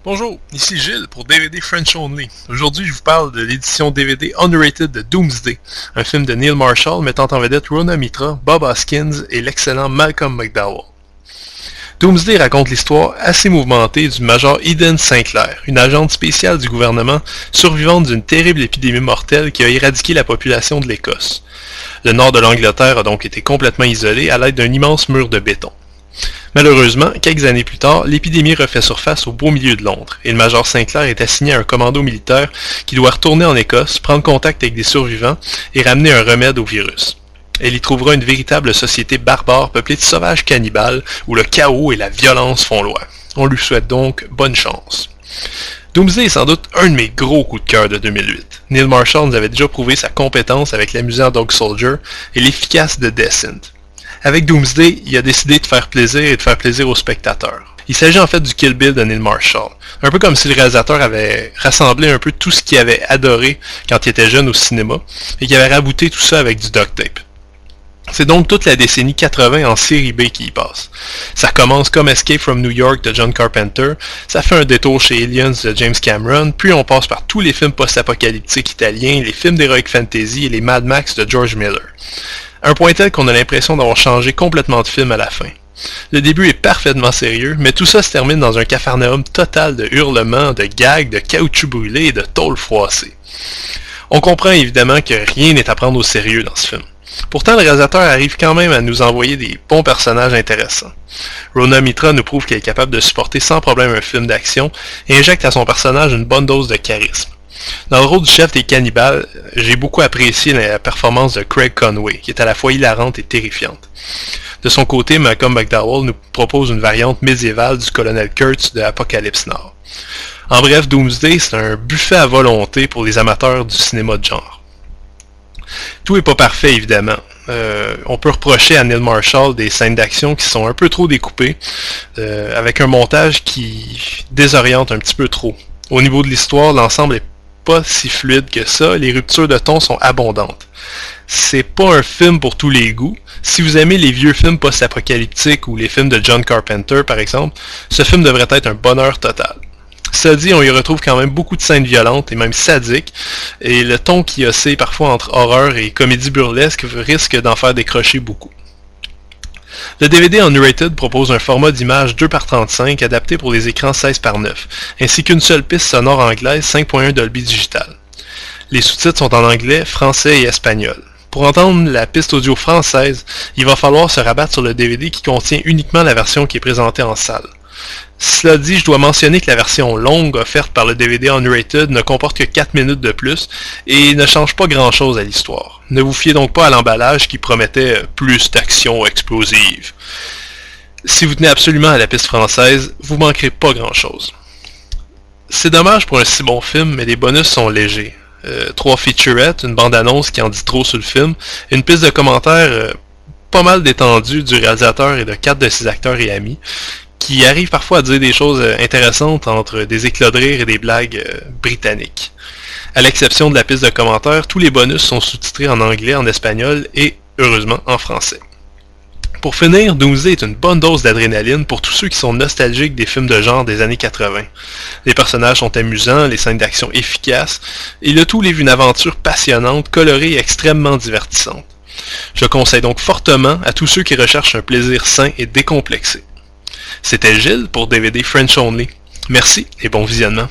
Bonjour, ici Gilles pour DVD French Only. Aujourd'hui, je vous parle de l'édition DVD Underrated de Doomsday, un film de Neil Marshall mettant en vedette Rhona Mitra, Bob Hoskins et l'excellent Malcolm McDowell. Doomsday raconte l'histoire assez mouvementée du Major Eden Sinclair, une agente spéciale du gouvernement survivante d'une terrible épidémie mortelle qui a éradiqué la population de l'Écosse. Le nord de l'Angleterre a donc été complètement isolé à l'aide d'un immense mur de béton. Malheureusement, quelques années plus tard, l'épidémie refait surface au beau milieu de Londres, et le Major Sinclair est assigné à un commando militaire qui doit retourner en Écosse, prendre contact avec des survivants et ramener un remède au virus. Elle y trouvera une véritable société barbare peuplée de sauvages cannibales où le chaos et la violence font loi. On lui souhaite donc bonne chance. Doomsday est sans doute un de mes gros coups de cœur de 2008. Neil Marshall nous avait déjà prouvé sa compétence avec l'amusant Dog Soldier et l'efficace de Descent. Avec Doomsday, il a décidé de faire plaisir et de faire plaisir aux spectateurs. Il s'agit en fait du Kill Bill de Neil Marshall. Un peu comme si le réalisateur avait rassemblé un peu tout ce qu'il avait adoré quand il était jeune au cinéma et qu'il avait rabouté tout ça avec du duct tape. C'est donc toute la décennie 80 en série B qui y passe. Ça commence comme Escape from New York de John Carpenter, ça fait un détour chez Aliens de James Cameron, puis on passe par tous les films post-apocalyptiques italiens, les films d'Heroic Fantasy et les Mad Max de George Miller. Un point tel qu'on a l'impression d'avoir changé complètement de film à la fin. Le début est parfaitement sérieux, mais tout ça se termine dans un capharnaüm total de hurlements, de gags, de caoutchouc brûlé et de tôle froissée. On comprend évidemment que rien n'est à prendre au sérieux dans ce film. Pourtant, le réalisateur arrive quand même à nous envoyer des bons personnages intéressants. Rhona Mitra nous prouve qu'elle est capable de supporter sans problème un film d'action et injecte à son personnage une bonne dose de charisme. Dans le rôle du chef des cannibales, j'ai beaucoup apprécié la performance de Craig Conway, qui est à la fois hilarante et terrifiante. De son côté, Malcolm McDowell nous propose une variante médiévale du colonel Kurtz de Apocalypse Now. En bref, Doomsday, c'est un buffet à volonté pour les amateurs du cinéma de genre. Tout n'est pas parfait, évidemment. On peut reprocher à Neil Marshall des scènes d'action qui sont un peu trop découpées, avec un montage qui désoriente un petit peu trop. Au niveau de l'histoire, l'ensemble est pas si fluide que ça, les ruptures de ton sont abondantes. C'est pas un film pour tous les goûts. Si vous aimez les vieux films post-apocalyptiques ou les films de John Carpenter par exemple, ce film devrait être un bonheur total. Cela dit, on y retrouve quand même beaucoup de scènes violentes et même sadiques, et le ton qui oscille parfois entre horreur et comédie burlesque risque d'en faire décrocher beaucoup. Le DVD Underrated propose un format d'image 2:35 adapté pour les écrans 16:9, ainsi qu'une seule piste sonore anglaise 5.1 Dolby Digital. Les sous-titres sont en anglais, français et espagnol. Pour entendre la piste audio française, il va falloir se rabattre sur le DVD qui contient uniquement la version qui est présentée en salle. Cela dit, je dois mentionner que la version longue offerte par le DVD Unrated ne comporte que 4 minutes de plus et ne change pas grand chose à l'histoire. Ne vous fiez donc pas à l'emballage qui promettait plus d'action explosive. Si vous tenez absolument à la piste française, vous manquerez pas grand chose. C'est dommage pour un si bon film, mais les bonus sont légers. 3 featurettes, une bande-annonce qui en dit trop sur le film, une piste de commentaires pas mal détendue du réalisateur et de 4 de ses acteurs et amis, qui arrivent parfois à dire des choses intéressantes entre des éclats de rire et des blagues britanniques. À l'exception de la piste de commentaires, tous les bonus sont sous-titrés en anglais, en espagnol et, heureusement, en français. Pour finir, Doomsday est une bonne dose d'adrénaline pour tous ceux qui sont nostalgiques des films de genre des années 80. Les personnages sont amusants, les scènes d'action efficaces, et le tout livre une aventure passionnante, colorée et extrêmement divertissante. Je conseille donc fortement à tous ceux qui recherchent un plaisir sain et décomplexé. C'était Gilles pour DVD French Only. Merci et bon visionnement.